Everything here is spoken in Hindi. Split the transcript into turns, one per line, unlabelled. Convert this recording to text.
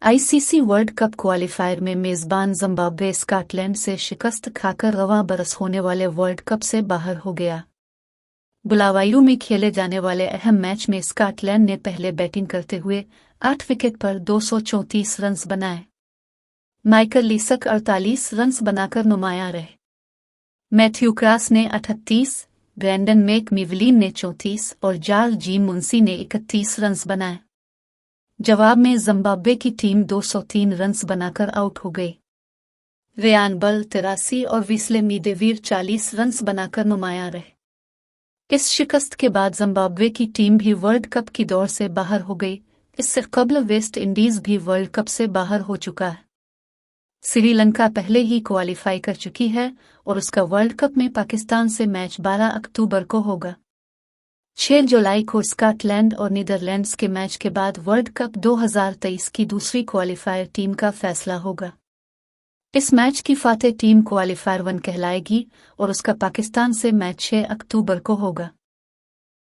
आईसीसी वर्ल्ड कप क्वालिफायर में मेजबान जिम्बाब्वे स्कॉटलैंड से शिकस्त खाकर रवां बरस होने वाले वर्ल्ड कप से बाहर हो गया। बुलावायु में खेले जाने वाले अहम मैच में स्कॉटलैंड ने पहले बैटिंग करते हुए 8 विकेट पर 234 रन बनाए। माइकल लीसक 48 रन बनाकर नुमाया रहे। मैथ्यू क्रॉस ने 38, ब्रैंडन मैकमिवलीन ने 34 और जॉर्ज जी मुंसी ने 31 रन बनाए। जवाब में जिम्बाब्वे की टीम 203 रन बनाकर आउट हो गई। रेयान बल 83 और विस्ले मीदेवीर 40 रन बनाकर नुमाया रहे। इस शिकस्त के बाद जिम्बाब्वे की टीम भी वर्ल्ड कप की दौड़ से बाहर हो गई। इससे कबल वेस्ट इंडीज भी वर्ल्ड कप से बाहर हो चुका है। श्रीलंका पहले ही क्वालिफाई कर चुकी है और उसका वर्ल्ड कप में पाकिस्तान से मैच 12 अक्टूबर को होगा। 6 जुलाई को स्कॉटलैंड और नीदरलैंड्स के मैच के बाद वर्ल्ड कप 2023 की दूसरी क्वालिफायर टीम का फैसला होगा। इस मैच की फातेह टीम क्वालिफायर 1 कहलाएगी और उसका पाकिस्तान से मैच 6 अक्टूबर को होगा।